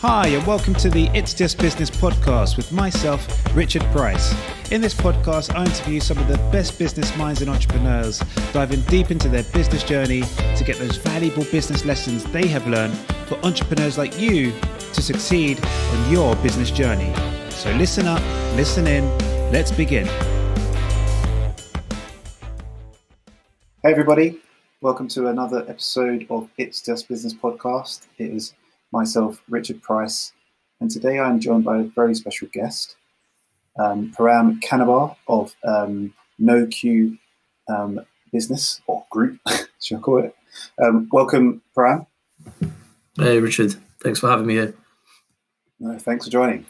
Hi, and welcome to the It's Just Business podcast with myself, Richard Price. In this podcast, I interview some of the best business minds and entrepreneurs, diving deep into their business journey to get those valuable business lessons they have learned for entrepreneurs like you to succeed on your business journey. So listen up, listen in, let's begin. Hey everybody, welcome to another episode of It's Just Business podcast. It is myself, Richard Price, and today I'm joined by a very special guest, Param Kanabar of NOQ business or group, should I call it? Welcome, Param. Hey, Richard. Thanks for having me here. No, thanks for joining.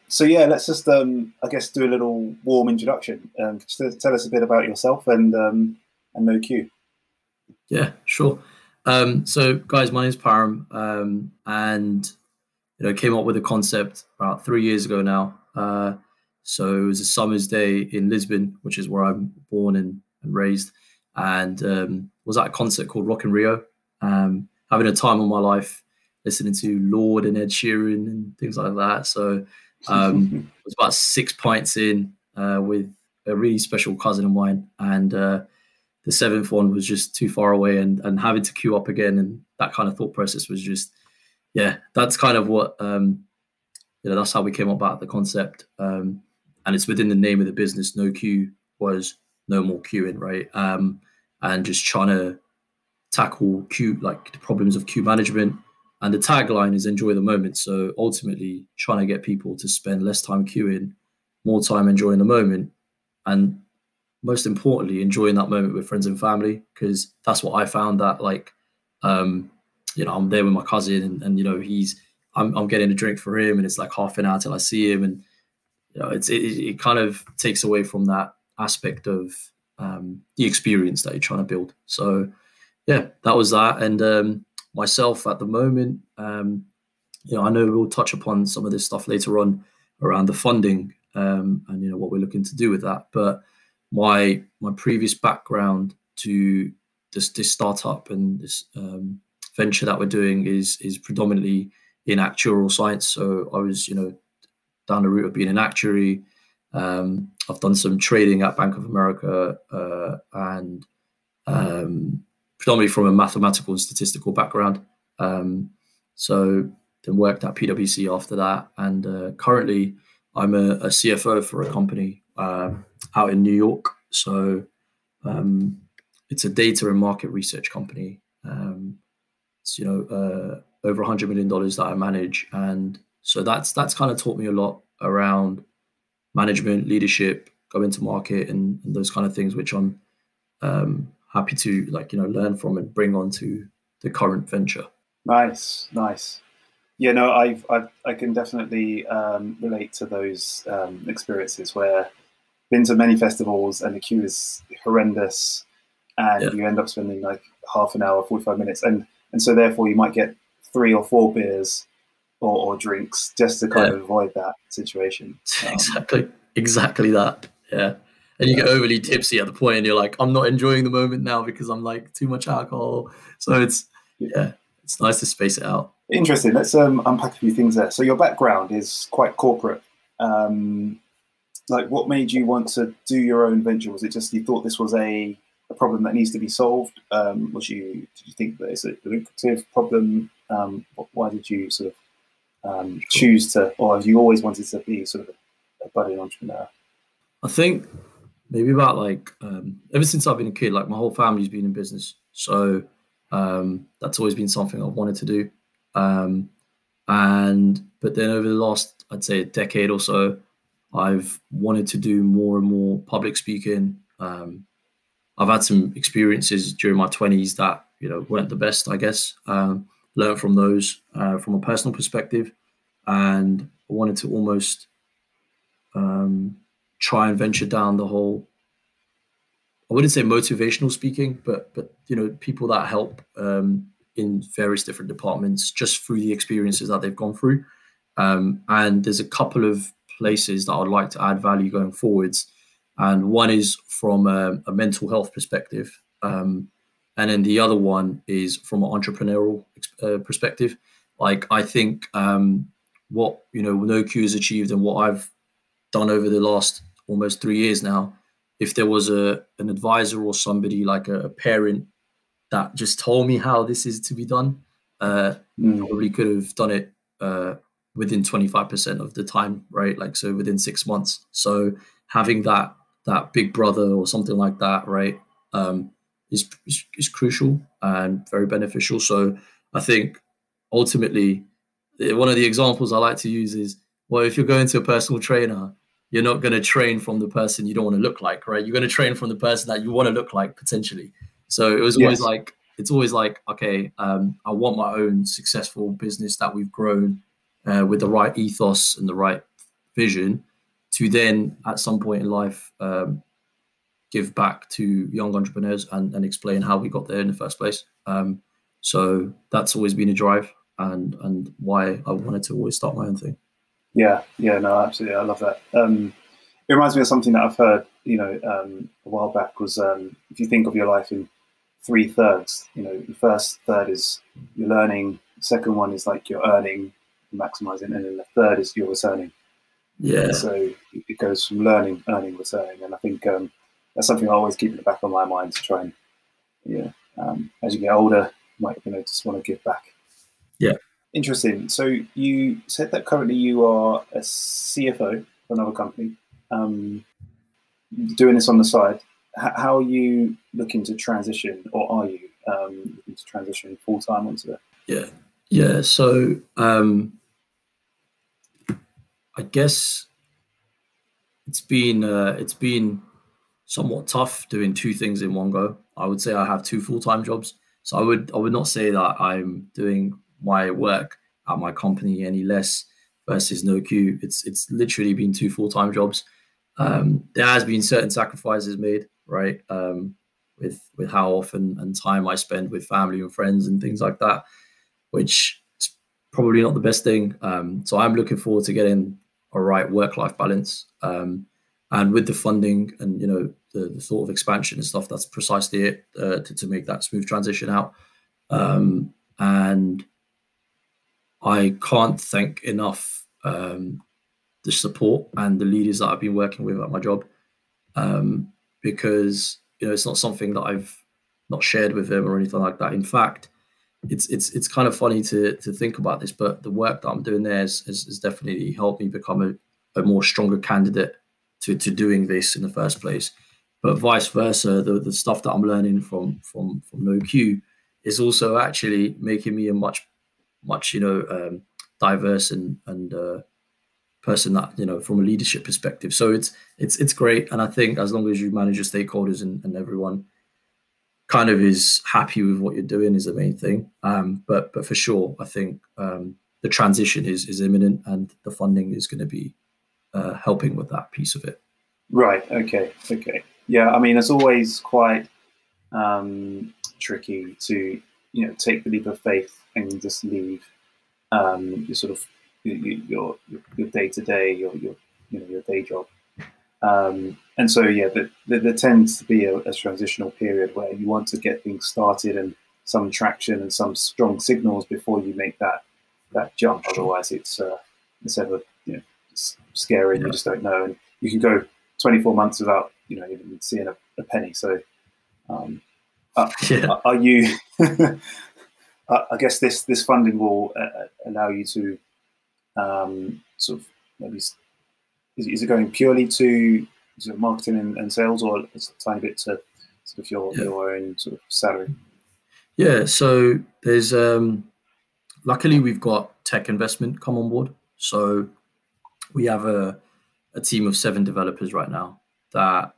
So yeah, let's just, I guess, do a little warm introduction. Just tell us a bit about yourself and NOQ. Yeah, sure. So guys, my name's Param, and came up with a concept about 3 years ago now. So it was a summer's day in Lisbon, which is where I'm born and raised, and was at a concert called Rock in Rio, having a time of my life, listening to Lord and Ed Sheeran and things like that. So it was about 6 pints in with a really special cousin of mine, and the seventh one was just too far away, and having to queue up again, and that kind of thought process was just, yeah, that's kind of what, that's how we came up about the concept. And it's within the name of the business. No queue was no more queuing, right? And just trying to tackle queue, like the problems of queue management. And the tagline is enjoy the moment. So ultimately trying to get people to spend less time queuing, more time enjoying the moment. And most importantly, enjoying that moment with friends and family, because that's what I found that, like, I'm there with my cousin and I'm getting a drink for him, and it's like half an hour till I see him. And, it kind of takes away from that aspect of the experience that you're trying to build. So yeah, that was that. And myself at the moment, I know we'll touch upon some of this stuff later on around the funding and what we're looking to do with that. But my previous background to this startup and this venture that we're doing is predominantly in actuarial science. So I was, down the route of being an actuary. I've done some trading at Bank of America and predominantly from a mathematical and statistical background. So then worked at PwC after that. And currently I'm a CFO for a company out in New York. So it's a data and market research company. It's, over $100 million that I manage. And so that's kind of taught me a lot around management, leadership, going to market and those kind of things, which I'm happy to learn from and bring on to the current venture. Nice. Yeah, no, I can definitely relate to those experiences where I've been to many festivals and the queue is horrendous, and you end up spending like half an hour, 45 minutes, and so therefore you might get 3 or 4 beers or drinks just to kind of avoid that situation. Exactly that. Yeah. And you get overly tipsy at the point and you're like, I'm not enjoying the moment now because I'm like too much alcohol. So it's nice to space it out. Interesting. Let's unpack a few things there. So your background is quite corporate. Like, what made you want to do your own venture? Was it just you thought this was a problem that needs to be solved? Did you think that it's a lucrative problem? Why did you sort of choose to, or have you always wanted to be sort of a budding entrepreneur? I think maybe about ever since I've been a kid, like my whole family's been in business. So that's always been something I've wanted to do. But then over the last, I'd say, a decade or so, I've wanted to do more and more public speaking. I've had some experiences during my 20s that, weren't the best, I guess. Learn from those from a personal perspective. And I wanted to almost try and venture down the whole, I wouldn't say motivational speaking, but people that help in various different departments just through the experiences that they've gone through. And there's a couple of places that I'd like to add value going forwards. And one is from a mental health perspective. And then the other one is from an entrepreneurial perspective. Like I think what NOQ has achieved and what I've done over the last almost 3 years now, if there was an advisor or somebody like a parent that just told me how this is to be done, probably could have done it within 25% of the time, right? Like, so within 6 months. So having that big brother or something like that, right, is crucial and very beneficial. So I think ultimately, one of the examples I like to use is, well, if you're going to a personal trainer, you're not going to train from the person you don't want to look like, right? You're going to train from the person that you want to look like potentially. So it was always like, it's always like, okay, I want my own successful business that we've grown with the right ethos and the right vision to then at some point in life give back to young entrepreneurs and explain how we got there in the first place. So that's always been a drive and why I wanted to always start my own thing. Yeah, no, absolutely. I love that. It reminds me of something that I've heard, a while back was if you think of your life in 3/3, the first third is you're learning, the second one is like you're earning, maximizing, and then the third is you're returning. Yeah. So it goes from learning, earning, returning, and I think that's something I always keep in the back of my mind to try and, as you get older, you might just want to give back. Yeah. Interesting. So you said that currently you are a CFO for another company, doing this on the side. How are you looking to transition, or are you looking to transition full time onto that? Yeah. So I guess it's been somewhat tough doing two things in one go. I would say I have two full-time jobs, so I would not say that I'm doing my work at my company any less versus NOQ. It's literally been two full-time jobs. There has been certain sacrifices made, right? With how often and time I spend with family and friends and things like that, which is probably not the best thing. So I'm looking forward to getting a right work-life balance. And with the funding and the thought of expansion and stuff, that's precisely it to make that smooth transition out. And I can't thank enough the support and the leaders that I've been working with at my job, because it's not something that I've not shared with them or anything like that. In fact, it's kind of funny to think about this, but the work that I'm doing there has definitely helped me become a more stronger candidate to doing this in the first place. But vice versa, the stuff that I'm learning from NOQ is also actually making me a much diverse and person that from a leadership perspective. So it's great, and I think as long as you manage your stakeholders and everyone kind of is happy with what you're doing is the main thing. But for sure, I think the transition is imminent, and the funding is going to be helping with that piece of it. Right. Okay. Yeah. I mean, it's always quite tricky to take the leap of faith and just leave your sort of your day to day, your day job. And so there tends to be a transitional period where you want to get things started and some traction and some strong signals before you make that jump. Otherwise, it's ever scary. You just don't know, and you can go 24 months without even seeing a penny. So are you? I guess this funding will allow you to sort of maybe. Is it going purely to marketing and sales, or it's a tiny bit to sort of your own sort of salary? Yeah, so there's luckily we've got tech investment come on board. So we have a team of 7 developers right now that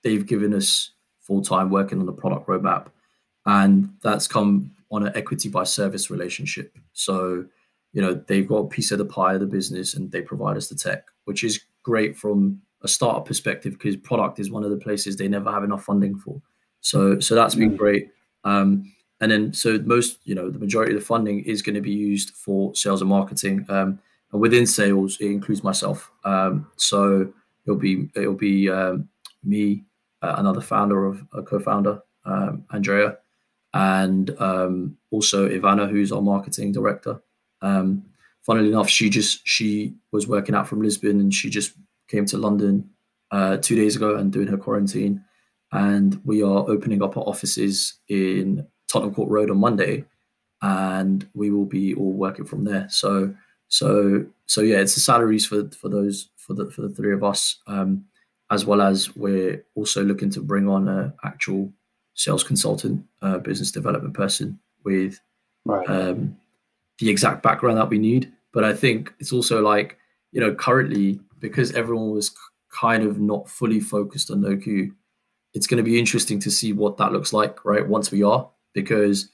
they've given us full-time working on the product roadmap, and that's come on an equity by service relationship. So they've got a piece of the pie of the business and they provide us the tech, which is great from a startup perspective because product is one of the places they never have enough funding for. So that's been great. And then so the majority of the funding is going to be used for sales and marketing. And within sales, it includes myself. So it'll be me, another founder of a co-founder, Andrea, and also Ivana, who's our marketing director. Funnily enough, she was working out from Lisbon, and she just came to London 2 days ago and doing her quarantine. And we are opening up our offices in Tottenham Court Road on Monday, and we will be all working from there. So yeah, it's the salaries for the three of us, as well as we're also looking to bring on an actual sales consultant, business development person with the exact background that we need. But I think it's also like, currently, because everyone was kind of not fully focused on NOQ, it's going to be interesting to see what that looks like, right? Once we are, because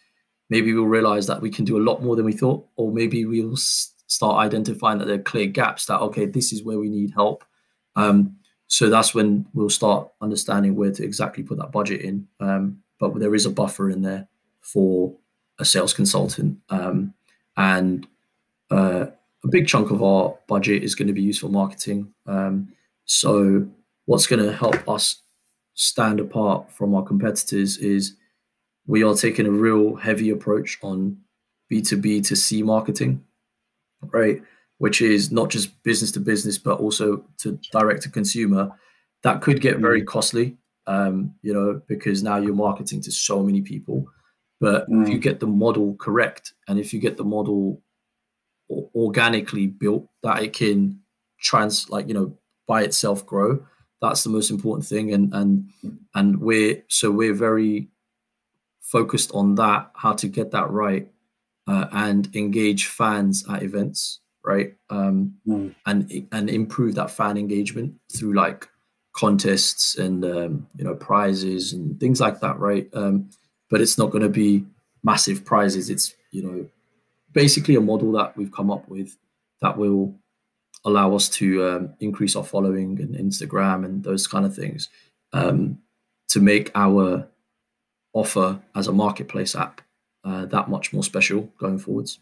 maybe we'll realize that we can do a lot more than we thought, or maybe we'll start identifying that there are clear gaps that, okay, this is where we need help. So that's when we'll start understanding where to exactly put that budget in. But there is a buffer in there for a sales consultant. And a big chunk of our budget is going to be used for marketing. So what's going to help us stand apart from our competitors is we are taking a real heavy approach on B2B to C marketing, right? Which is not just business to business, but also to direct to consumer. That could get very costly, because now you're marketing to so many people. But if you get the model correct, and if you get the model organically built, that it can by itself grow, that's the most important thing. And we're very focused on that, how to get that right, and engage fans at events, right? And improve that fan engagement through like contests and prizes and things like that, right? But it's not going to be massive prizes. It's basically a model that we've come up with that will allow us to increase our following and Instagram and those kind of things, to make our offer as a marketplace app that much more special going forwards.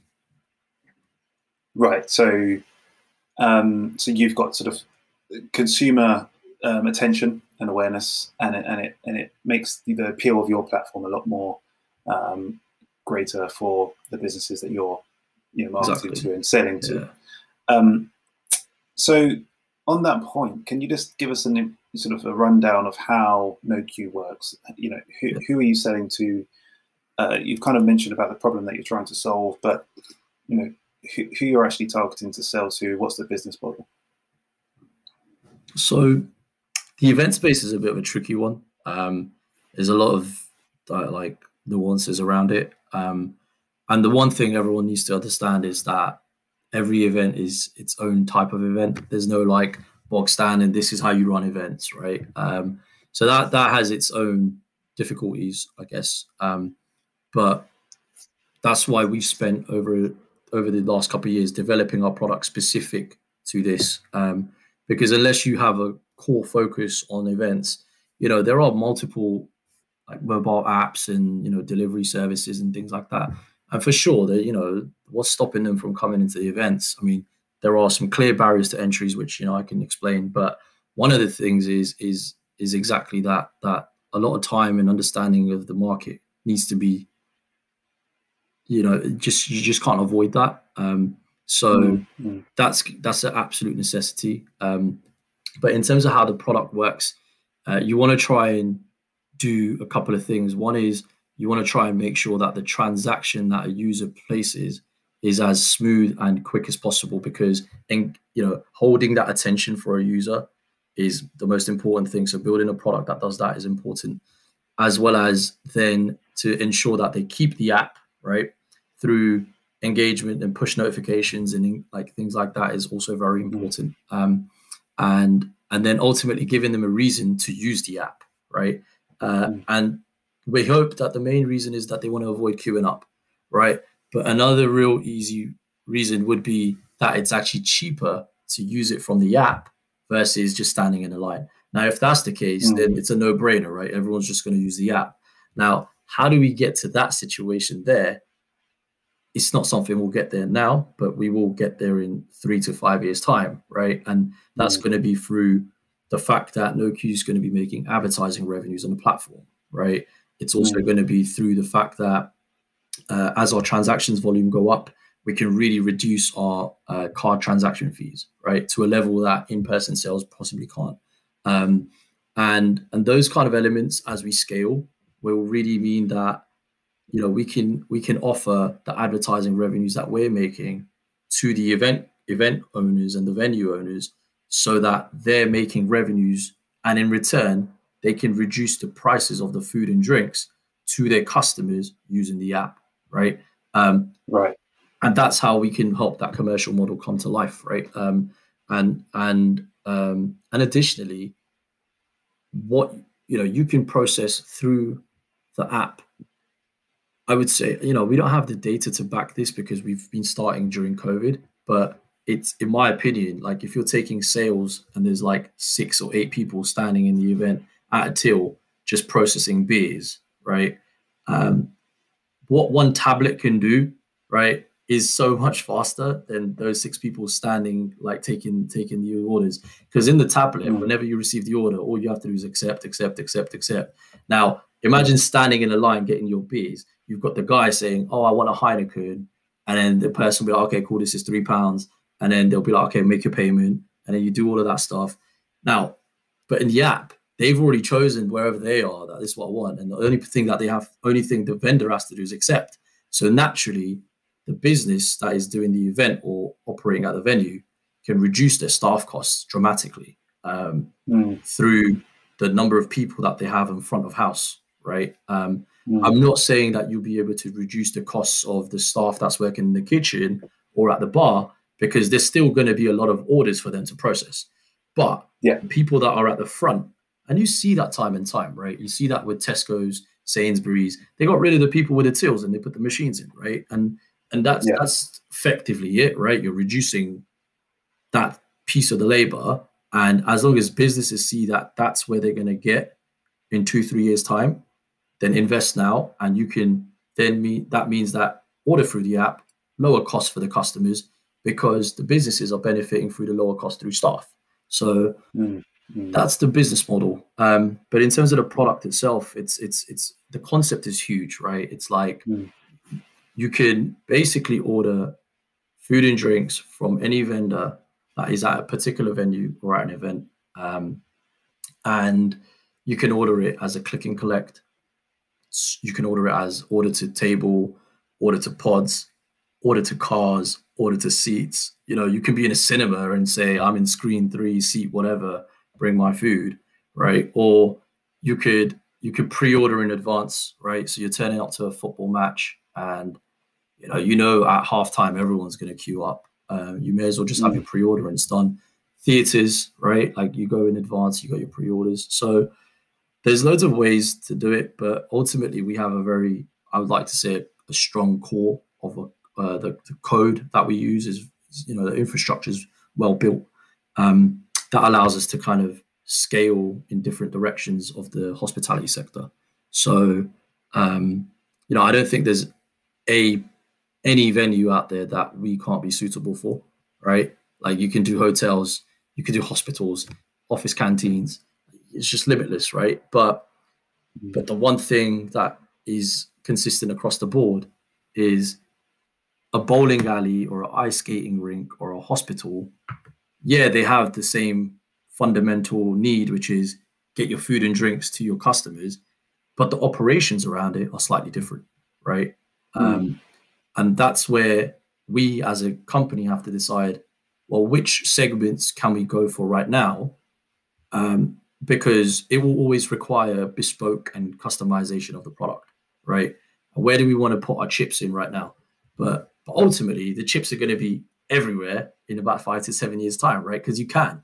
Right. So you've got sort of consumer attention and awareness, and it makes the appeal of your platform a lot more greater for the businesses that you're marketing to and selling to. So on that point, can you just give us sort of a rundown of how NOQ works? Who are you selling to? You've kind of mentioned about the problem that you're trying to solve, but who you're actually targeting to sell to? What's the business model? So the event space is a bit of a tricky one. There's a lot of nuances around it. And the one thing everyone needs to understand is that every event is its own type of event. There's no like bog standard, this is how you run events, right? So that has its own difficulties, I guess. But that's why we've spent over the last couple of years developing our product specific to this. Because unless you have a core focus on events, there are multiple like mobile apps and delivery services and things like that. And for sure, that what's stopping them from coming into the events? I mean, there are some clear barriers to entries, which I can explain. But one of the things is exactly that a lot of time and understanding of the market needs to be, you just can't avoid that. So that's an absolute necessity. But in terms of how the product works, you want to try and do a couple of things. One is you want to try and make sure that the transaction that a user places is as smooth and quick as possible, because holding that attention for a user is the most important thing. So building a product that does that is important, as well as then to ensure that they keep the app, right, through engagement and push notifications and like things like that is also very important. And then ultimately giving them a reason to use the app, right? And we hope that the main reason is that they want to avoid queuing up, right? But another real easy reason would be that it's actually cheaper to use it from the app versus just standing in a line. Now, if that's the case, then it's a no-brainer, right? Everyone's just going to use the app. Now, how do we get to that situation there? It's not something we'll get there now, but we will get there in 3 to 5 years' time, right? And that's going to be through the fact that NOQ is going to be making advertising revenues on the platform, right? It's also going to be through the fact that as our transactions volume go up, we can really reduce our card transaction fees, right, to a level that in-person sales possibly can't. And those kind of elements, as we scale, will really mean that, you know, we can offer the advertising revenues that we're making to the event owners and the venue owners, so that they're making revenues, and in return they can reduce the prices of the food and drinks to their customers using the app, right? Right. And that's how we can help that commercial model come to life, right? And additionally, what, you know, you can process through the app. I would say, you know, we don't have the data to back this because we've been starting during COVID, but it's, in my opinion, like if you're taking sales and there's like 6 or 8 people standing in the event at a till just processing beers, right? What one tablet can do, right, is so much faster than those 6 people standing, like taking the orders. Because in the tablet, whenever you receive the order, all you have to do is accept, accept, accept, accept. Now, imagine standing in a line getting your beers. You've got the guy saying, "Oh, I want a Heineken," and then the person will be like, "Okay, cool, this is £3," and then they'll be like, "Okay, make your payment," and then you do all of that stuff. Now, but in the app, they've already chosen wherever they are that this is what I want, and the only thing the vendor has to do is accept. So naturally, the business that is doing the event or operating at the venue can reduce their staff costs dramatically through the number of people that they have in front of house, right? I'm not saying that you'll be able to reduce the costs of the staff that's working in the kitchen or at the bar, because there's still going to be a lot of orders for them to process. But people that are at the front, and you see that time and time, right? You see that with Tesco's, Sainsbury's. They got rid of the people with the tills and they put the machines in, right? And that's effectively it, right? You're reducing that piece of the labor. And as long as businesses see that that's where they're going to get in 2-3 years' time, then invest now. And you can then that means that order through the app, lower cost for the customers, because the businesses are benefiting through the lower cost through staff. So that's the business model. But in terms of the product itself, it's the concept is huge, right? It's like you can basically order food and drinks from any vendor that is at a particular venue or at an event. And you can order it as a click and collect. You can order it as order to table, order to pods, order to cars, order to seats. You know, you can be in a cinema and say, "I'm in screen 3, seat whatever, bring my food," right? Or you could pre-order in advance, right? So you're turning up to a football match, and you know at halftime everyone's going to queue up. You may as well just have your pre-order and it's done. Theaters, right? Like you go in advance, you got your pre-orders. So there's loads of ways to do it, but ultimately we have I would like to say a strong core of the code that we use is, the infrastructure is well built. That allows us to kind of scale in different directions of the hospitality sector. So, I don't think there's any venue out there that we can't be suitable for, right? Like you can do hotels, you can do hospitals, office canteens. It's just limitless, right? But the one thing that is consistent across the board is a bowling alley or an ice skating rink or a hospital. Yeah, they have the same fundamental need, which is get your food and drinks to your customers, but the operations around it are slightly different, right? And that's where we as a company have to decide, well, which segments can we go for right now? Because it will always require bespoke and customization of the product, right? And where do we want to put our chips in right now? But ultimately, the chips are going to be everywhere in about 5 to 7 years' time, right? Because you can.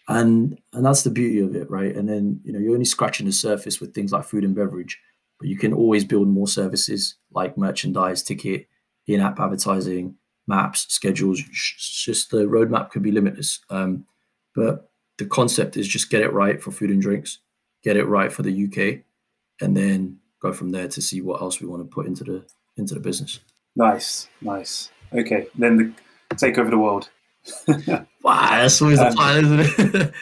And that's the beauty of it, right? And then, you're only scratching the surface with things like food and beverage, but you can always build more services like merchandise, ticket, in-app advertising, maps, schedules. Just the roadmap could be limitless. But the concept is just get it right for food and drinks, get it right for the UK, and then go from there to see what else we want to put into the business. Nice. Okay, then take over the world. Wow, that's always the plan, isn't it?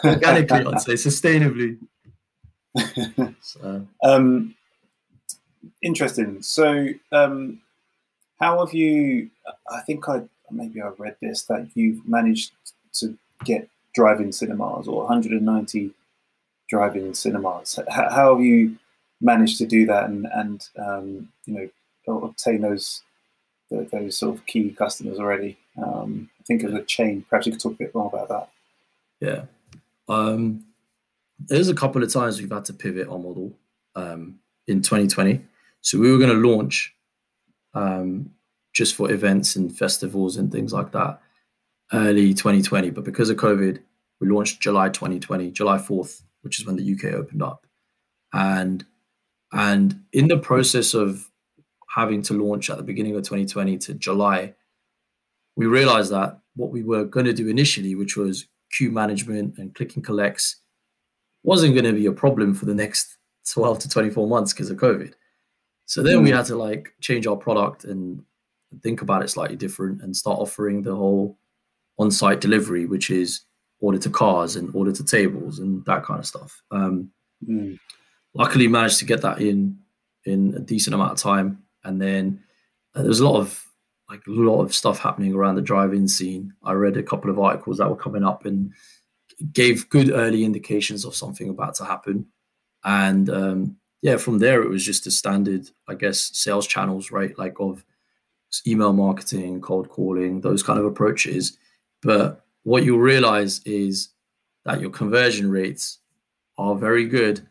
Organically, I'd say, sustainably. So, Interesting. So, how have you? I think maybe I read this, that you've managed to get drive-in cinemas, or 190 drive-in cinemas. How have you managed to do that, and obtain those sort of key customers already? I think of the chain. Perhaps you could talk a bit more about that. Yeah. There's a couple of times we've had to pivot our model in 2020. So we were going to launch just for events and festivals and things like that early 2020. But because of COVID, we launched July 2020, July 4th, which is when the UK opened up. And in the process of having to launch at the beginning of 2020 to July, we realized that what we were going to do initially, which was queue management and click and collects, wasn't going to be a problem for the next 12 to 24 months because of COVID. So then we had to like change our product and think about it slightly different and start offering the whole on-site delivery, which is order to cars and order to tables and that kind of stuff. Luckily managed to get that in a decent amount of time. And then there's a lot of stuff happening around the drive-in scene. I read a couple of articles that were coming up and gave good early indications of something about to happen. And from there, it was just a standard, I guess, sales channels, right? Like of email marketing, cold calling, those kind of approaches. But what you'll realize is that your conversion rates are very good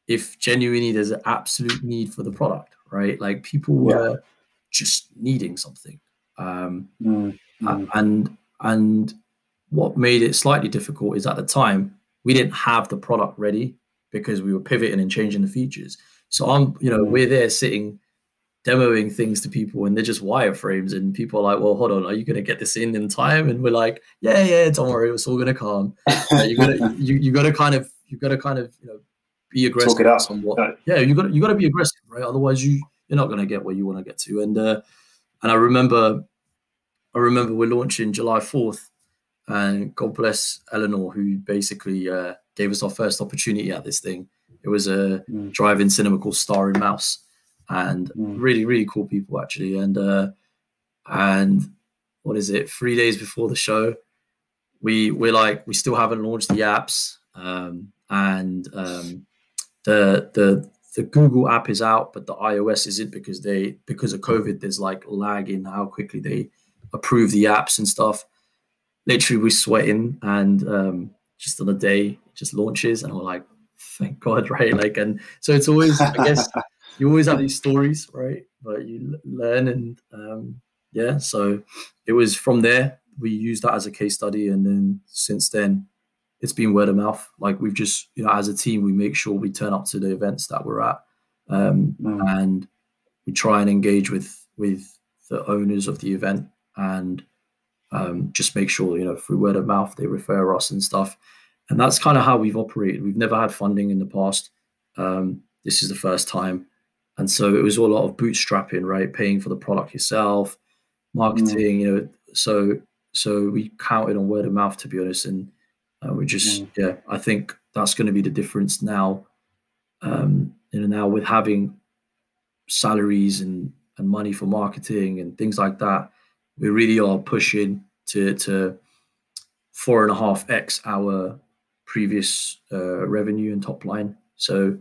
if genuinely there's an absolute need for the product, right? Like people were just needing something. And what made it slightly difficult is at the time, we didn't have the product ready because we were pivoting and changing the features. So we're there sitting, demoing things to people, and they're just wireframes, and people are like, well, hold on, are you going to get this in time? And we're like, yeah, don't worry, it's all going to come. You got to kind of be aggressive. Talk it up. Somewhat. Yeah, you got to be aggressive, right? Otherwise, you're not going to get where you want to get to. And I remember we're launching July 4th, and God bless Eleanor, who basically gave us our first opportunity at this thing. It was a drive-in cinema called Star and Mouse, and really, really cool people actually. And what is it? 3 days before the show, we're like, we still haven't launched the apps, and the Google app is out, but the iOS isn't because of COVID. There's like lag in how quickly they approve the apps and stuff. Literally, we're sweating, and just on the day it just launches, and we're like, thank God, right? Like, and so it's always, I guess, you always have these stories, right? But you learn, and so it was from there. We used that as a case study, and then since then, it's been word of mouth. Like we've just, as a team, we make sure we turn up to the events that we're at, and we try and engage with the owners of the event, and just make sure, through word of mouth, they refer us and stuff. And that's kind of how we've operated. We've never had funding in the past. This is the first time. And so it was all a lot of bootstrapping, right? Paying for the product yourself, marketing, so we counted on word of mouth, to be honest. And we just, I think that's going to be the difference now. Now with having salaries and money for marketing and things like that, we really are pushing to 4.5x our previous revenue and top line. So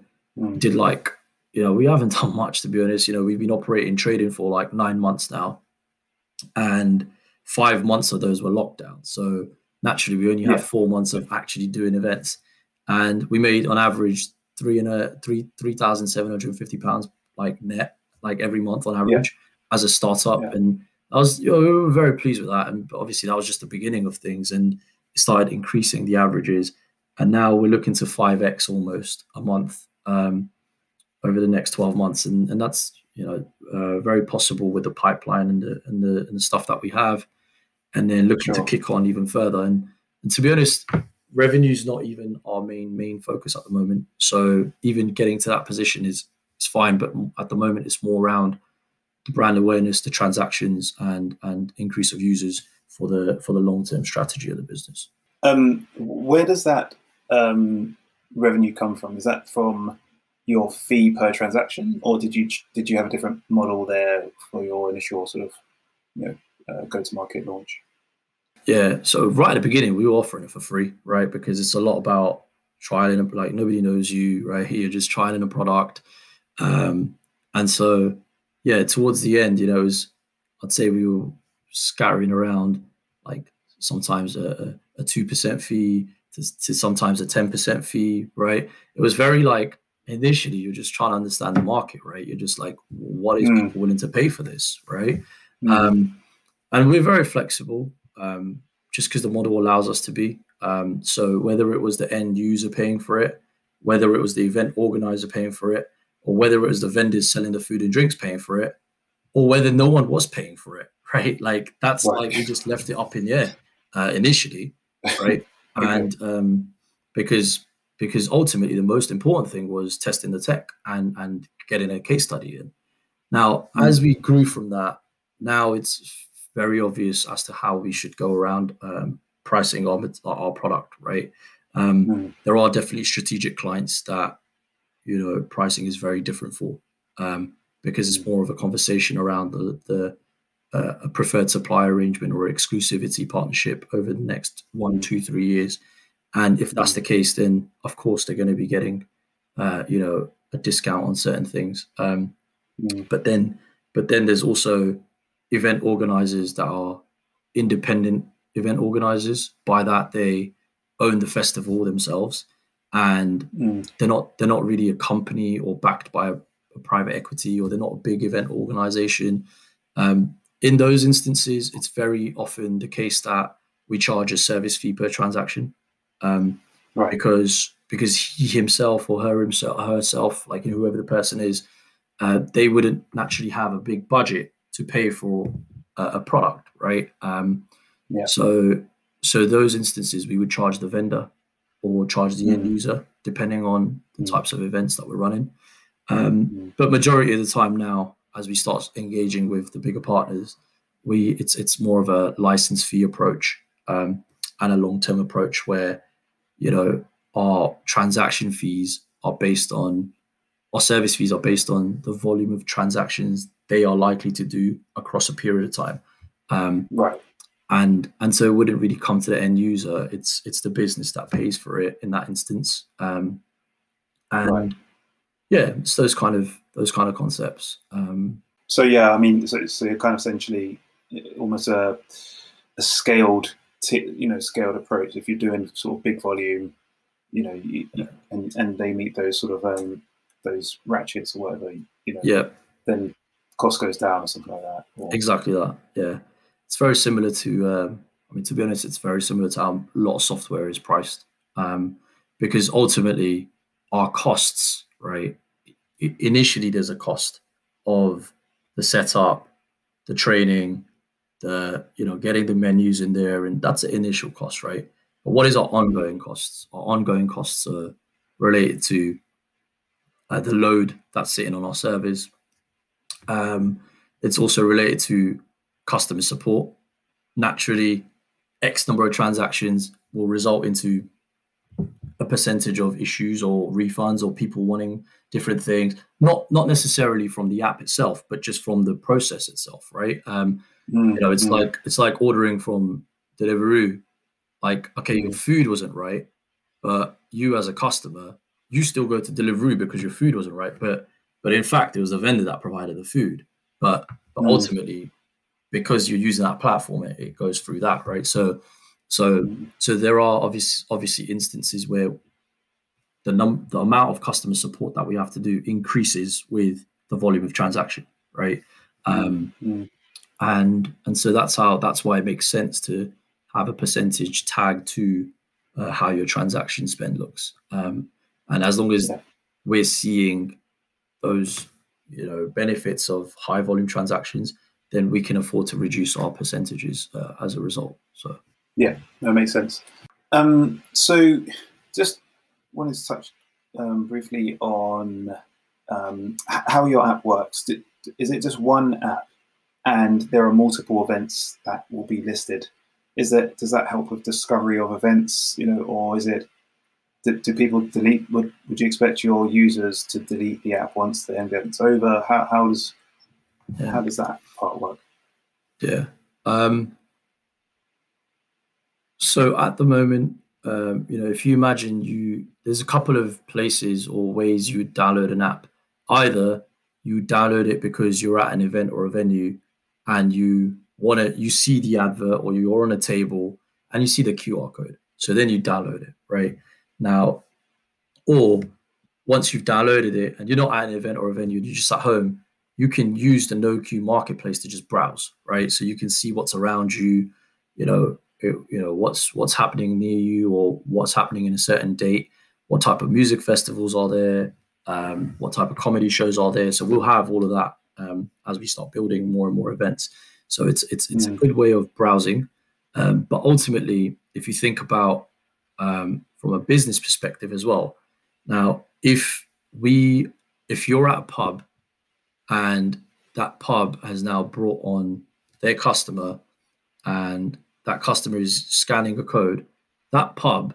did we haven't done much, to be honest. We've been trading for like 9 months now, and 5 months of those were lockdown. So naturally, we only have 4 months of actually doing events, and we made on average £3,750 like net, like every month on average as a startup. And I was, we were very pleased with that. And obviously, that was just the beginning of things, and it started increasing the averages. And now we're looking to 5x almost a month over the next 12 months, and that's very possible with the pipeline and the stuff that we have. And then looking to kick on even further. And to be honest, revenue is not even our main focus at the moment. So even getting to that position is fine, but at the moment it's more around the brand awareness, the transactions, and increase of users for the long-term strategy of the business. Where does that revenue come from? Is that from your fee per transaction, or did you have a different model there for your initial sort of go-to-market launch? Yeah, so right at the beginning, we were offering it for free, right? Because it's a lot about trialing, like nobody knows you, right? You're just trialing a product. And so, yeah, towards the end, I'd say we were scattering around like sometimes a 2% fee to sometimes a 10% fee, right? It was very like, initially, you're just trying to understand the market, right? You're just like, what is people willing to pay for this, right? And we're very flexible, just because the model allows us to be. So whether it was the end user paying for it, whether it was the event organizer paying for it, or whether it was the vendors selling the food and drinks paying for it, or whether no one was paying for it, right? Like that's right. like we just left it up in the air initially, right? Okay. And because ultimately the most important thing was testing the tech and getting a case study in. Now, as we grew from that, now it's very obvious as to how we should go around pricing our product, right? There are definitely strategic clients that pricing is very different for, because it's more of a conversation around a preferred supply arrangement or exclusivity partnership over the next 1, 2, 3 years. And if that's the case, then of course they're going to be getting a discount on certain things. But then there's also event organizers that are independent event organizers. By that, they own the festival themselves, and they're not really a company or backed by a private equity, or they're not a big event organization. In those instances, it's very often the case that we charge a service fee per transaction, right. because he himself or herself, like whoever the person is, they wouldn't naturally have a big budget to pay for a product, right? So those instances, we would charge the vendor or charge the end user, depending on the types of events that we're running. But majority of the time now, as we start engaging with the bigger partners, it's more of a license fee approach, and a long-term approach where our transaction fees are based on, our service fees are based on the volume of transactions they are likely to do across a period of time. Right. And so it wouldn't really come to the end user. It's the business that pays for it in that instance. Right. Yeah, it's those kind of concepts. So yeah, I mean, so you're kind of essentially almost a scaled scaled approach. If you're doing sort of big volume, and they meet those sort of those ratchets or whatever, then cost goes down or something like that. Exactly that. Yeah, it's very similar to. I mean, to be honest, it's very similar to how a lot of software is priced, because ultimately our costs, right? Initially, there's a cost of the setup, the training, the getting the menus in there, and that's the initial cost, right? But what is our ongoing costs? Our ongoing costs are related to the load that's sitting on our servers. It's also related to customer support. Naturally, X number of transactions will result into a percentage of issues or refunds or people wanting different things, not necessarily from the app itself, but just from the process itself, right? It's like ordering from Deliveroo. Like, okay, your food wasn't right, but you as a customer, you still go to Deliveroo because your food wasn't right. But in fact, it was the vendor that provided the food. But ultimately, because you're using that platform, it goes through that, right? So there are obviously instances where the amount of customer support that we have to do increases with the volume of transaction, right? And so that's why it makes sense to have a percentage tagged to how your transaction spend looks. And as long as we're seeing those benefits of high volume transactions, then we can afford to reduce our percentages as a result. So yeah, that makes sense. So just wanted to touch briefly on how your app works. Is it just one app and there are multiple events that will be listed? Does that help with discovery of events, or is it do people delete? Would you expect your users to delete the app once the event's over? How does that part work? Yeah. So at the moment, if you imagine there's a couple of places or ways you would download an app. Either you download it because you're at an event or a venue and you see the advert, or you're on a table and you see the QR code. So then you download it, right? Now, or once you've downloaded it and you're not at an event or a venue, you're just at home, you can use the NOQ marketplace to just browse, right? So you can see what's around you, what's happening near you, or what's happening in a certain date, what type of music festivals are there, what type of comedy shows are there. So we'll have all of that as we start building more and more events. So it's a good way of browsing. But ultimately, if you think about from a business perspective as well, now if you're at a pub and that pub has now brought on their customer and that customer is scanning a code, that pub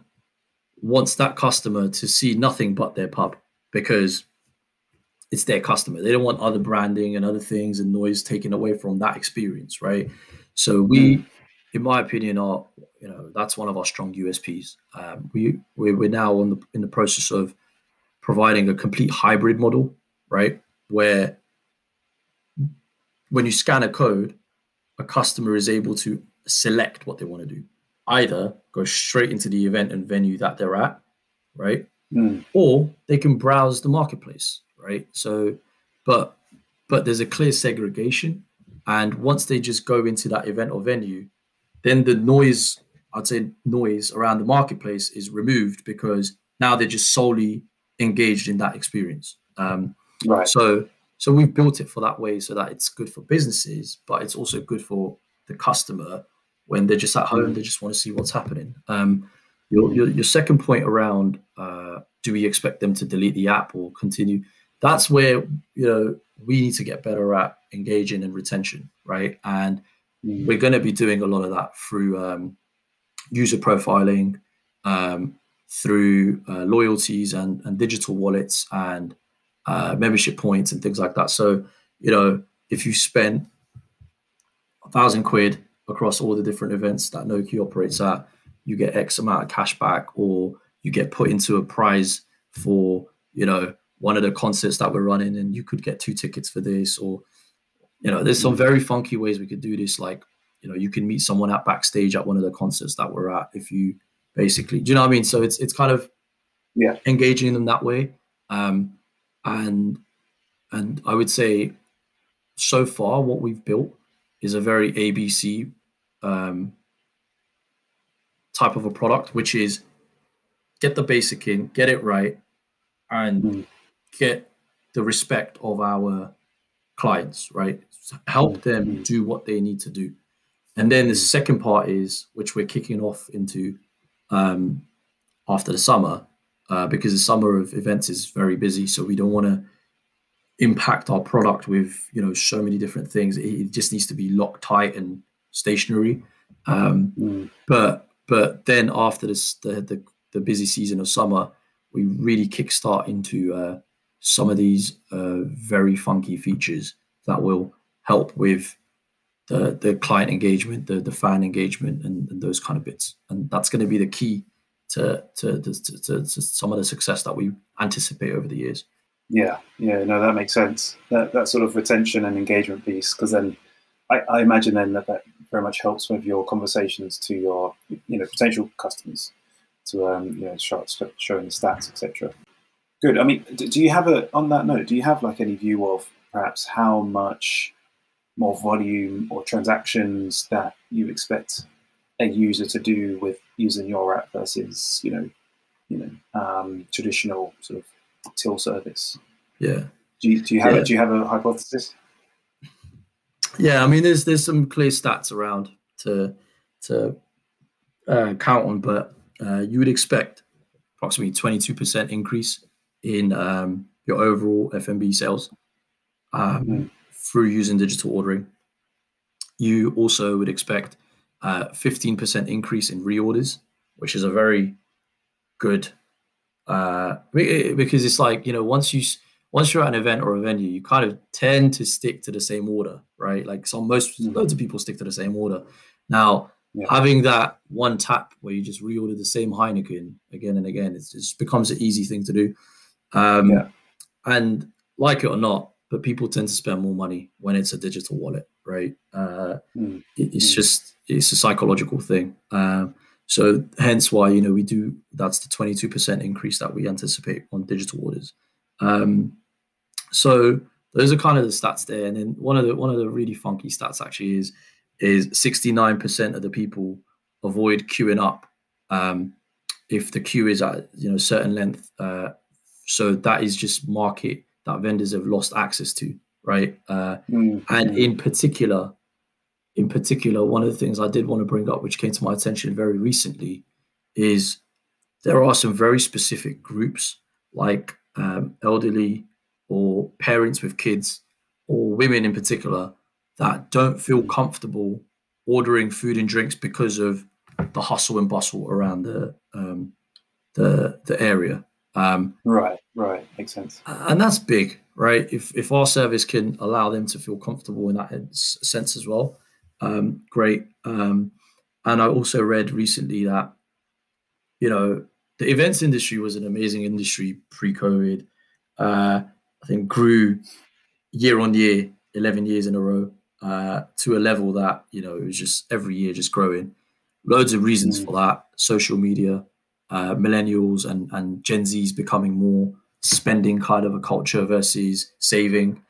wants that customer to see nothing but their pub because it's their customer. They don't want other branding and other things and noise taken away from that experience, right? So we, in my opinion, that's one of our strong USPs. We're now in the process of providing a complete hybrid model, right? Where when you scan a code, a customer is able to select what they want to do. Either go straight into the event and venue that they're at, right? Or they can browse the marketplace, right? So, but there's a clear segregation. And once they just go into that event or venue, then the noise around the marketplace is removed because now they're just solely engaged in that experience. Right. So we've built it for that way so that it's good for businesses, but it's also good for the customer when they're just at home. They just want to see what's happening. Your second point around do we expect them to delete the app or continue? That's where we need to get better at engaging and retention, right? And we're going to be doing a lot of that through user profiling, through loyalties and digital wallets and membership points and things like that. So, if you spend £1,000 across all the different events that NOQ operates at, you get X amount of cash back, or you get put into a prize for, one of the concerts that we're running, and you could get 2 tickets for this, or, there's some very funky ways we could do this. Like, you can meet someone at backstage at one of the concerts that we're at if you basically, do you know what I mean? So it's kind of engaging them that way. And I would say so far what we've built is a very ABC type of a product, which is get the basic in, get it right, and get the respect of our clients, right? Help them do what they need to do. And then the second part is, which we're kicking off into after the summer, because the summer of events is very busy. So we don't want to impact our product with, so many different things. It just needs to be locked tight and stationary. But then after this, the busy season of summer, we really kickstart into some of these very funky features that will help with the client engagement, the fan engagement, and those kind of bits. And that's going to be the key to some of the success that we anticipate over the years. Yeah, no, that makes sense. That sort of retention and engagement piece, because then I imagine then that very much helps with your conversations to your potential customers to start showing the stats, etc. Good. I mean, do you have on that note? Do you have like any view of perhaps how much more volume or transactions that you expect a user to do with using your app versus traditional sort of till service? Yeah. Do you have a hypothesis? Yeah, I mean, there's some clear stats around to count on, but you would expect approximately 22% increase in your overall F&B sales through using digital ordering. You also would expect 15% increase in reorders, which is a very good Because it's like, you know, once you're at an event or a venue, you kind of tend to stick to the same order, right? Like loads of people stick to the same order. Now, having that one tap where you just reorder the same Heineken again and again, it just becomes an easy thing to do. And like it or not, but people tend to spend more money when it's a digital wallet, right? It's a psychological thing. So hence why, you know, that's the 22% increase that we anticipate on digital orders. So those are kind of the stats there. And then one of the really funky stats actually is 69% of the people avoid queuing up if the queue is at, you know, certain length. So that is just market that vendors have lost access to, right? And in particular, one of the things I did want to bring up, which came to my attention very recently, is there are some very specific groups like elderly or parents with kids or women in particular that don't feel comfortable ordering food and drinks because of the hustle and bustle around the area. Right, makes sense. And that's big, right? If our service can allow them to feel comfortable in that sense as well, great. And I also read recently that, you know, the events industry was an amazing industry pre-COVID. I think grew year on year, 11 years in a row, to a level that, you know, it was just every year just growing. Loads of reasons for that. Social media, millennials and Gen Zs becoming more spending kind of a culture versus saving.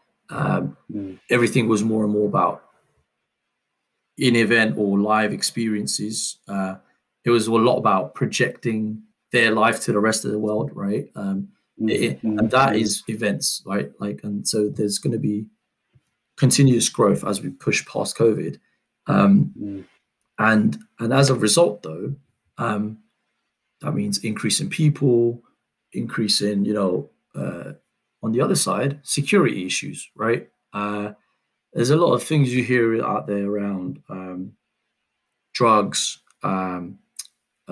Everything was more and more about in-event or live experiences. It was a lot about projecting their life to the rest of the world, right? And that is events, right? Like, and so there's going to be continuous growth as we push past COVID. And as a result, though, that means increase in people, increase in, you know, on the other side, security issues, right? There's a lot of things you hear out there around drugs, you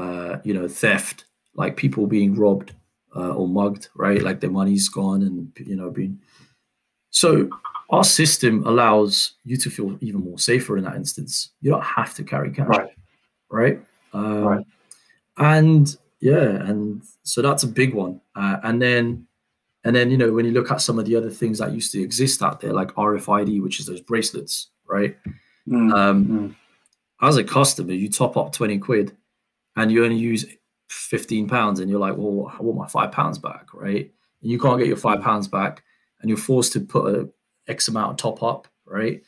know, theft, like people being robbed or mugged, right? Like their money's gone and, you know, So our system allows you to feel even more safer in that instance. You don't have to carry cash, right? And yeah, and so that's a big one. And then, you know, when you look at some of the other things that used to exist out there, like RFID, which is those bracelets, right? As a customer, you top up 20 quid and you only use £15 and you're like, well, I want my £5 back, right? And you can't get your £5 back and you're forced to put a X amount of top up, right?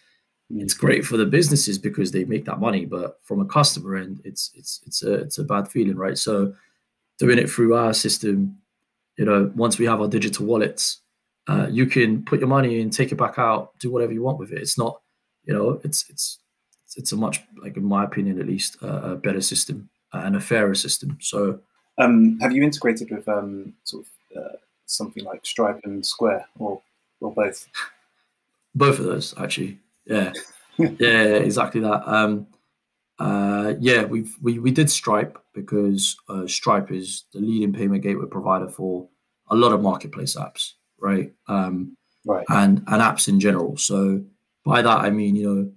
It's great for the businesses because they make that money, but from a customer end, it's a bad feeling, right? So doing it through our system, you know, once we have our digital wallets, you can put your money in, take it back out, do whatever you want with it. It's not, you know, it's a much, like in my opinion at least, a better system and a fairer system. So, have you integrated with sort of something like Stripe and Square, or both? Both of those, actually. Yeah, yeah, exactly that. Yeah, we did Stripe because Stripe is the leading payment gateway provider for a lot of marketplace apps, right? And apps in general. So by that I mean, you know,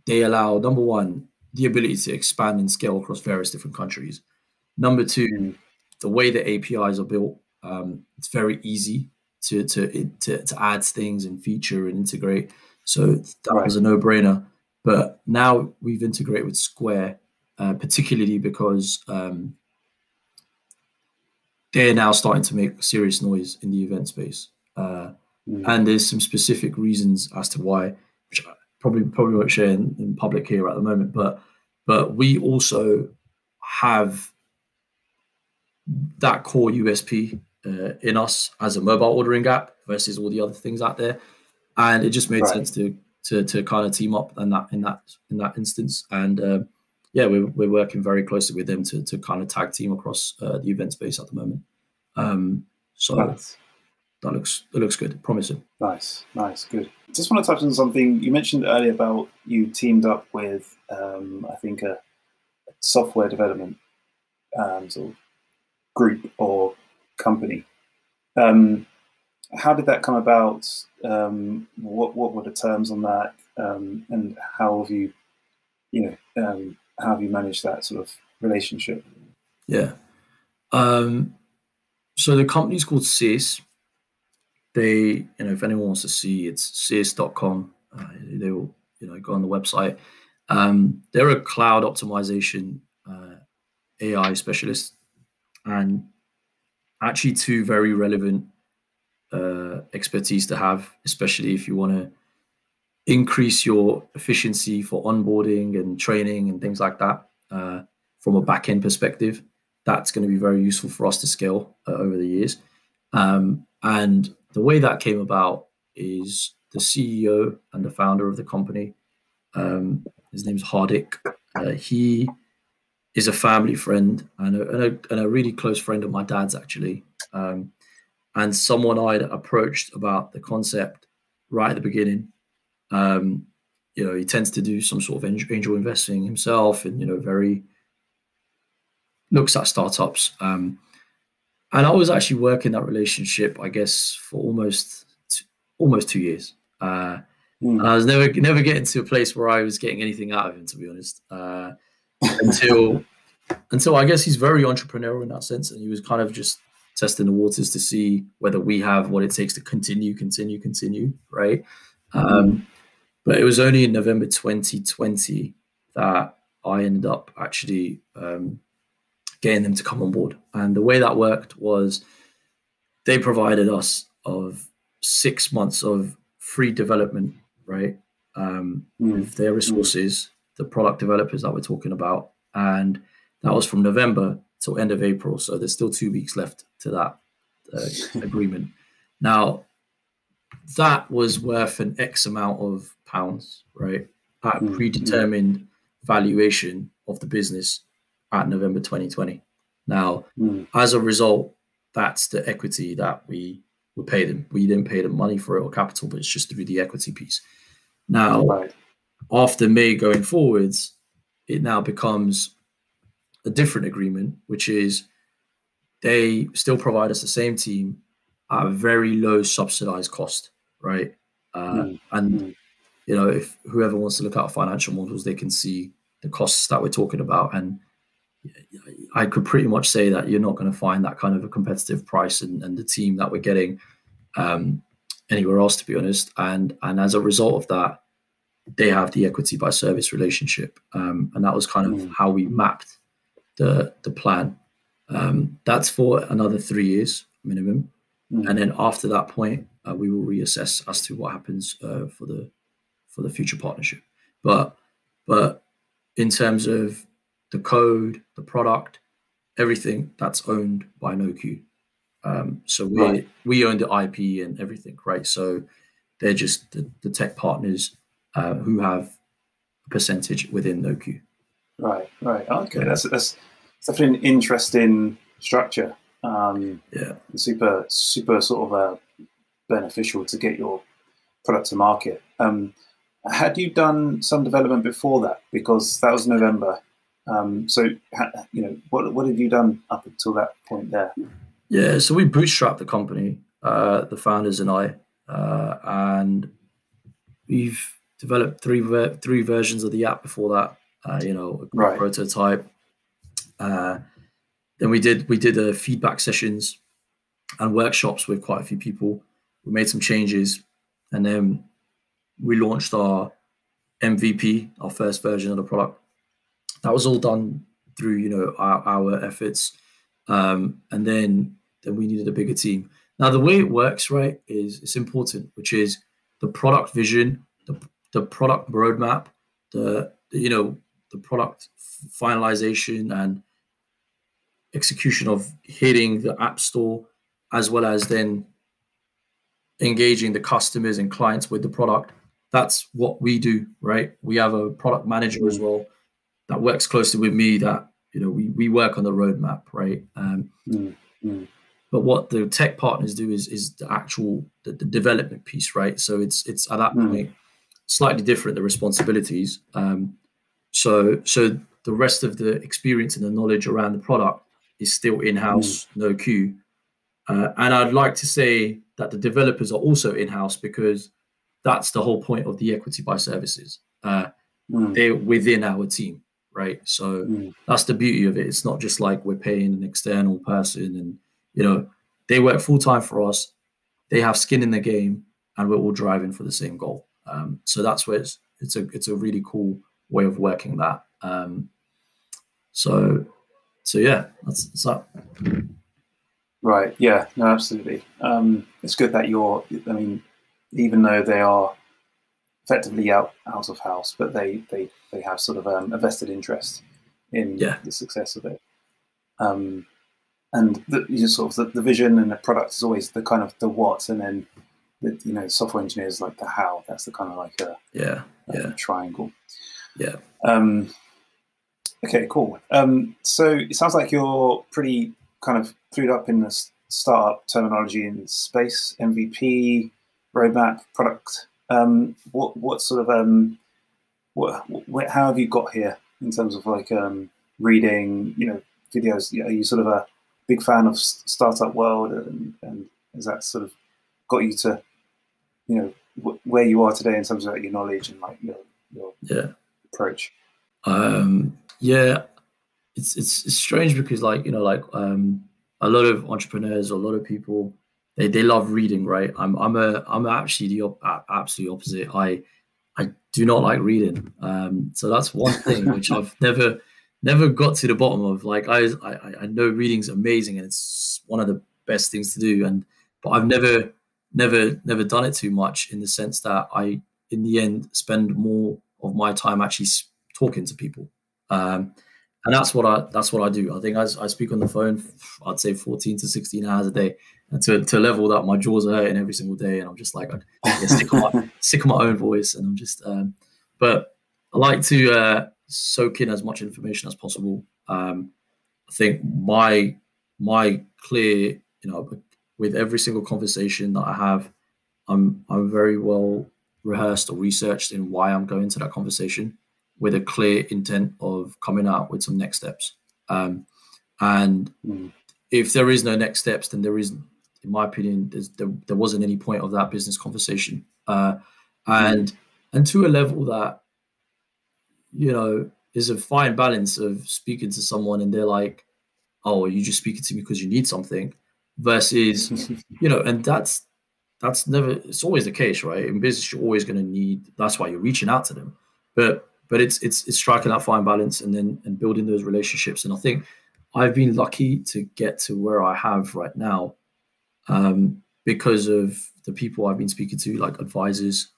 they allow, number one, the ability to expand and scale across various different countries. Number two, the way the APIs are built, it's very easy to add things and feature and integrate. So that was a no-brainer. But now we've integrated with Square, particularly because they're now starting to make serious noise in the event space. And there's some specific reasons as to why, which I probably won't share in public here at the moment. But we also have that core USP in us as a mobile ordering app versus all the other things out there. And it just made sense to kind of team up in that instance. And yeah, we're working very closely with them to kind of tag team across the event space at the moment. So that looks good, promising. Nice, good. Just want to touch on something you mentioned earlier about you teamed up with I think a software development sort of group or company. How did that come about? What were the terms on that, and how have you, how have you managed that sort of relationship? Yeah. So the company's called Seedrs. They, if anyone wants to see, it's seedrs.com. They will, go on the website. They're a cloud optimization AI specialist, and actually two very relevant expertise to have, especially if you want to increase your efficiency for onboarding and training and things like that. From a back-end perspective, that's going to be very useful for us to scale over the years. And the way that came about is the CEO and the founder of the company. His name's Hardik. He is a family friend and a really close friend of my dad's, actually. And someone I'd approached about the concept right at the beginning. He tends to do some sort of angel investing himself, and very looks at startups. And I was actually working that relationship, I guess, for almost 2 years. And I was never getting to a place where I was getting anything out of him, to be honest. Until I guess he's very entrepreneurial in that sense, and he was kind of just testing the waters to see whether we have what it takes to continue, right? But it was only in November 2020 that I ended up actually getting them to come on board. And the way that worked was they provided us of 6 months of free development, right? With their resources, the product developers that we're talking about. And that was from November till end of April. So there's still 2 weeks left to that agreement. Now, that was worth an X amount of pounds, right? At predetermined valuation of the business at November 2020. Now, as a result, that's the equity that we would pay them. We didn't pay them money for it or capital, but it's just through the equity piece. Now, after May going forwards, it now becomes a different agreement, which is they still provide us the same team at a very low subsidized cost, right? If whoever wants to look at financial models, they can see the costs that we're talking about. And I could pretty much say that you're not going to find that kind of a competitive price and the team that we're getting anywhere else, to be honest. And as a result of that, they have the equity by service relationship. And that was kind of how we mapped the plan. That's for another 3 years minimum. And then after that point, we will reassess as to what happens for the future partnership. But in terms of the code, the product, everything, that's owned by NOQ. So we own the IP and everything, right? So they're just the tech partners who have a percentage within NOQ. Right. Okay, that's definitely an interesting structure. Super sort of beneficial to get your product to market. Had you done some development before that? Because that was November. What have you done up until that point there? Yeah, so we bootstrapped the company, the founders and I, and we've developed three versions of the app before that. A prototype. Then we did feedback sessions and workshops with quite a few people. We made some changes, and then we launched our MVP, our first version of the product. That was all done through our efforts, and then we needed a bigger team. Now, the way it works, right, is it's important, which is the product vision, the product roadmap, the product finalization and execution of hitting the app store, as well as then engaging the customers and clients with the product. That's what we do, right? We have a product manager as well that works closely with me, that we work on the roadmap, right? But what the tech partners do is the actual the development piece, right? So it's at that point slightly different, the responsibilities. So the rest of the experience and the knowledge around the product is still in-house NOQ. And I'd like to say that the developers are also in-house, because that's the whole point of the equity by services. They're within our team, right? So that's the beauty of it. It's not just like we're paying an external person, and they work full-time for us. They have skin in the game, and we're all driving for the same goal. So that's where it's a really cool way of working that. So yeah, that's that. Right. Yeah. No. Absolutely. It's good that I mean, even though they are effectively out of house, but they have sort of a vested interest in the success of it. And the vision and the product is always the kind of the what, and then the software engineers like the how. That's the kind of like a triangle. Yeah. Okay. Cool. So it sounds like you're pretty kind of clued up in the startup terminology in space, MVP, roadmap, product. What sort of how have you got here in terms of like reading videos? Are you sort of a big fan of startup world, and has that sort of got you to where you are today in terms of like, your knowledge and like your approach? It's strange because a lot of entrepreneurs, or a lot of people, they love reading, right? I'm actually the absolute opposite. I do not like reading. So that's one thing which I've never got to the bottom of. Like I know reading's amazing and it's one of the best things to do, but I've never done it too much, in the sense that I in the end spend more of my time actually talking to people. And that's what I do. I think I speak on the phone, I'd say 14 to 16 hours a day, and to a level that my jaws are hurting every single day, and I'm just like, I get sick of my own voice, and I'm just. But I like to soak in as much information as possible. I think my clear, with every single conversation that I have, I'm very well rehearsed or researched in why I'm going to that conversation, with a clear intent of coming out with some next steps. And if there is no next steps, then there is, in my opinion, there wasn't any point of that business conversation. And to a level that, is a fine balance of speaking to someone and they're like, oh, are you just speaking to me because you need something? Versus, and that's never, it's always the case, right? In business, you're always going to need, that's why you're reaching out to them. But it's striking that fine balance and building those relationships. And I think I've been lucky to get to where I have right now, because of the people I've been speaking to, like advisors,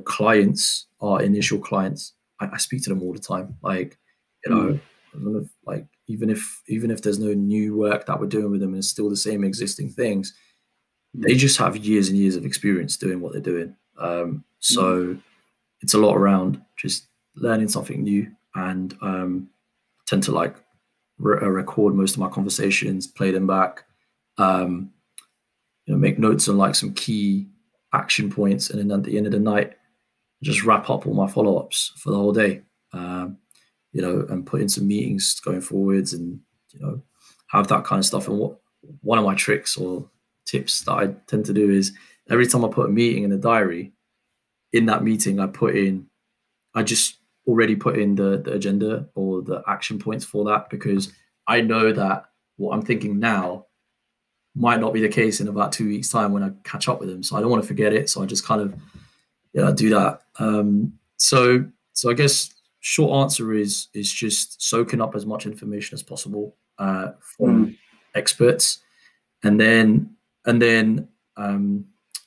clients, our initial clients. I speak to them all the time. Like, like even if there's no new work that we're doing with them and it's still the same existing things, they just have years and years of experience doing what they're doing. So it's a lot around just learning something new, and tend to record most of my conversations, play them back, make notes on like some key action points, and then at the end of the night, just wrap up all my follow-ups for the whole day, and put in some meetings going forwards, and have that kind of stuff. And one of my tricks or tips that I tend to do is, every time I put a meeting in a diary, in that meeting I just already put in the agenda or the action points for that, because I know that what I'm thinking now might not be the case in about 2 weeks' time when I catch up with them. So I don't want to forget it. So I just kind of do that. So I guess short answer is just soaking up as much information as possible from experts, and then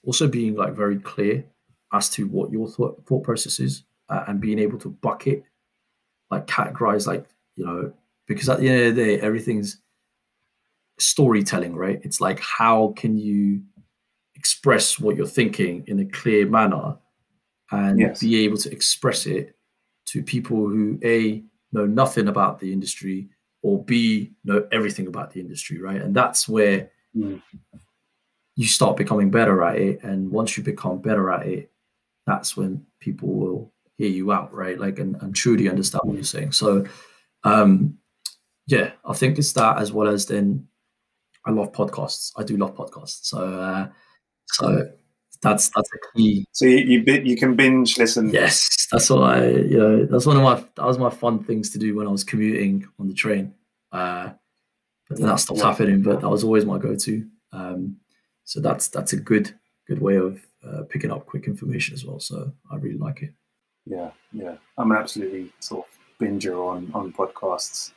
also being like very clear as to what your thought process is, and being able to bucket, like categorize, because at the end of the day, everything's storytelling, right? It's like, how can you express what you're thinking in a clear manner and be able to express it to people who A, know nothing about the industry, or B, know everything about the industry, right? And that's where you start becoming better at it. And once you become better at it, that's when people will hear you out, right? And truly understand what you're saying. So Yeah, I think it's that, as well as then I love podcasts. I do love podcasts. So that's a key. So you can binge listen. Yes, that's what that was my fun things to do when I was commuting on the train. But then that stopped happening. But that was always my go-to. So that's a good way of picking up quick information as well. So I really like it. Yeah. I'm an absolutely sort of binger on podcasts.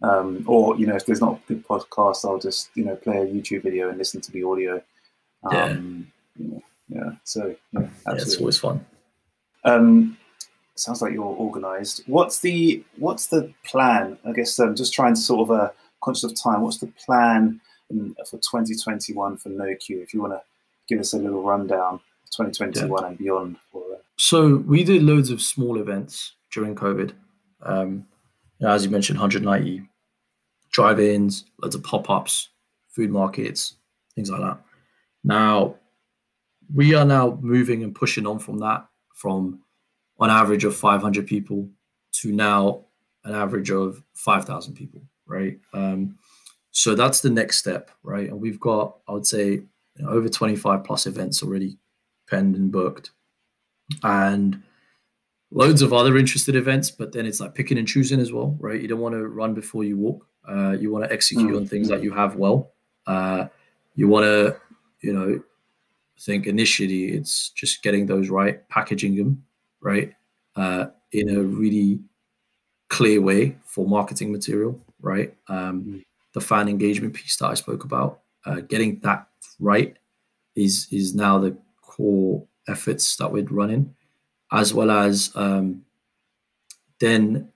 Or if there's not a good podcast, I'll just play a YouTube video and listen to the audio. So absolutely. It's always fun. Sounds like you're organised. What's the plan? I guess just trying to sort of conscious of time. What's the plan for 2021 for NOQ? If you want to give us a little rundown of 2021 and beyond. So we did loads of small events during COVID. As you mentioned, 190 drive-ins, loads of pop-ups, food markets, things like that. Now, we are now moving and pushing on from that, from on average of 500 people to now an average of 5,000 people, right? So that's the next step, right? And we've got, I would say, over 25 plus events already penned and booked, and loads of other interested events, but then it's like picking and choosing as well, right? You don't want to run before you walk. You want to execute on things that you have well. You want to, think initially it's just getting those right, packaging them right in a really clear way for marketing material, right? The fan engagement piece that I spoke about, getting that right is now the core efforts that we're running, as well as then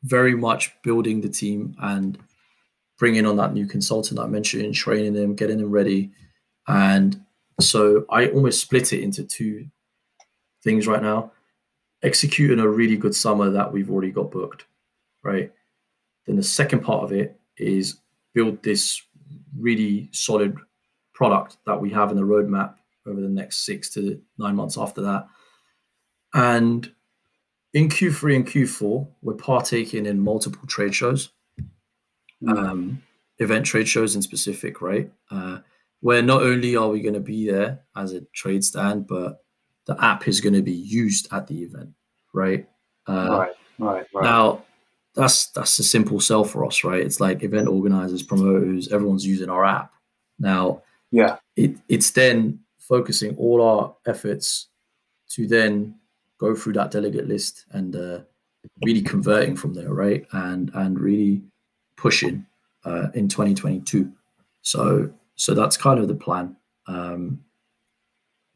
very much building the team and bringing on that new consultant I mentioned, training them, getting them ready. And so I almost split it into two things right now: executing a really good summer that we've already got booked, right? Then the second part of it is build this really solid product that we have in the roadmap over the next 6 to 9 months after that. And in Q3 and Q4, we're partaking in multiple trade shows, event trade shows in specific, right? Where not only are we going to be there as a trade stand, but the app is going to be used at the event, right? Right. Now, that's a simple sell for us, right? It's like event organizers, promoters, everyone's using our app. Now, it's then focusing all our efforts to then go through that delegate list and really converting from there, right? And really pushing in 2022. So that's kind of the plan. At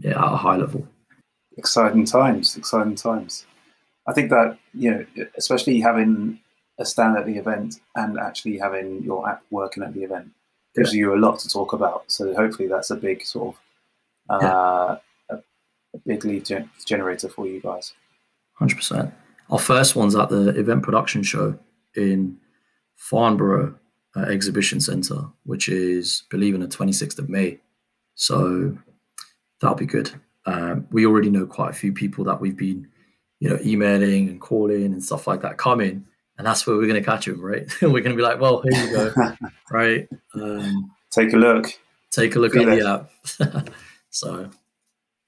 a high level. Exciting times. I think that, especially having a stand at the event and actually having your app working at the event gives you a lot to talk about. So hopefully that's a big sort of a big lead generator for you guys. 100%. Our first one's at the event production show in Farnborough Exhibition Centre, which is, I believe, on the 26th of May. So that'll be good. We already know quite a few people that we've been, emailing and calling and stuff like that coming, and that's where we're going to catch them, right? We're going to be like, well, here you go, right? Take a look at the app. So,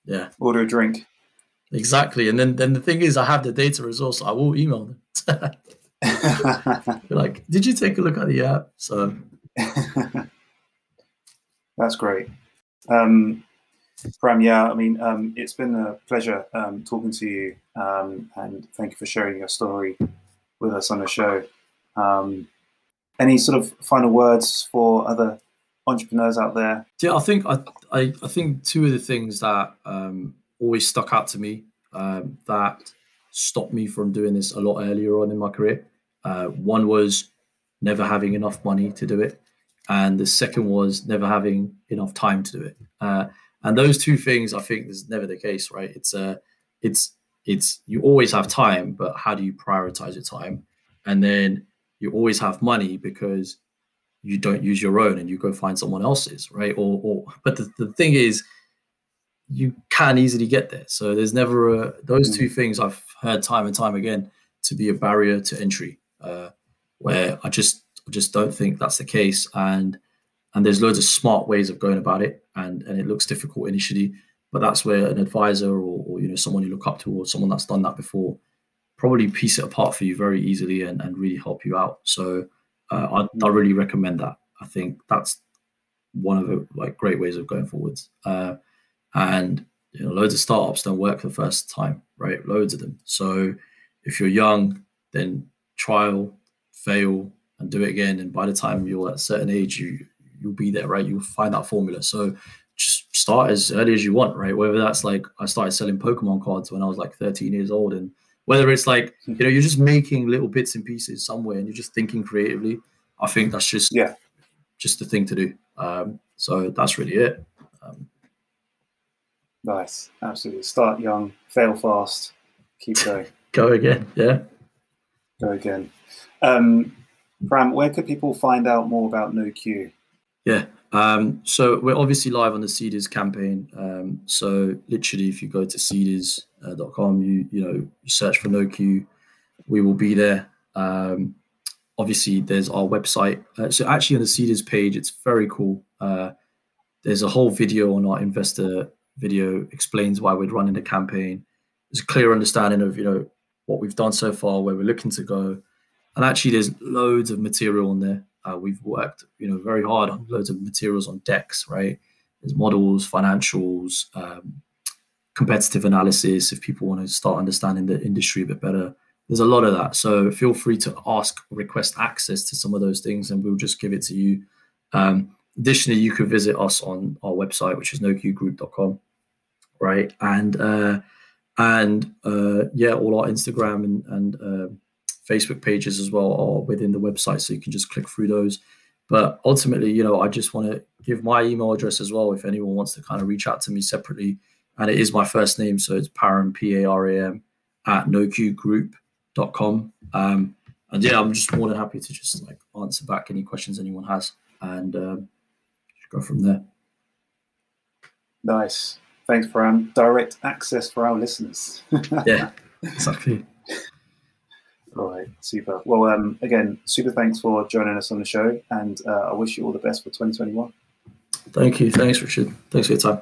yeah. Order a drink. Exactly. And then the thing is, I have the data as well, so I will email them. Be like, did you take a look at the app? So that's great. Param, I mean, it's been a pleasure talking to you, and thank you for sharing your story with us on the show. Any sort of final words for other entrepreneurs out there? Yeah, I think two of the things that always stuck out to me that stopped me from doing this a lot earlier on in my career. One was never having enough money to do it, and the second was never having enough time to do it. And those two things, I think, is never the case, right? It's you always have time, but how do you prioritize your time? And then you always have money because you don't use your own and you go find someone else's, right? But the thing is, you can easily get there. So there's never those two things I've heard time and time again to be a barrier to entry, where just don't think that's the case. And there's loads of smart ways of going about it, and it looks difficult initially, but that's where an advisor or someone you look up to, or someone that's done that before, probably piece it apart for you very easily and really help you out. So I really recommend that. I think that's one of the great ways of going forwards. And loads of startups don't work the first time, right? Loads of them. So if you're young, then trial, fail, and do it again. And by the time you're at a certain age, you'll be there, right? You'll find that formula. So just start as early as you want, right? Whether that's I started selling Pokemon cards when I was 13 years old, and whether it's you're just making little bits and pieces somewhere and you're just thinking creatively, I think that's just the thing to do. So that's really it. Nice. Absolutely. Start young, fail fast, keep going. Go again. Yeah. Go again. Param, where could people find out more about NOQ? Yeah. So we're obviously live on the Seedrs campaign. So literally, if you go to seedrs.com, you search for NOQ, we will be there. Obviously, there's our website. So actually, on the Seedrs page, it's very cool. There's a whole video on our investor video, explains why we're running the campaign. There's a clear understanding of what we've done so far, where we're looking to go, and actually, there's loads of material on there. We've worked, very hard on loads of materials on decks, right? There's models, financials, competitive analysis. If people want to start understanding the industry a bit better, there's a lot of that. So feel free to ask or request access to some of those things, and we'll just give it to you. Additionally, you could visit us on our website, which is noqgroup.com, right? And all our Instagram and Facebook pages as well are within the website, so you can just click through those. But ultimately, I just want to give my email address as well if anyone wants to kind of reach out to me separately. And it is my first name, so it's Param, Param, @noqgroup.com. And I'm just more than happy to just answer back any questions anyone has, and go from there. Nice. Thanks, Param. Direct access for our listeners. Yeah, exactly. All right, super. Well, again, super thanks for joining us on the show, and I wish you all the best for 2021. Thank you. Thanks, Richard. Thanks for your time.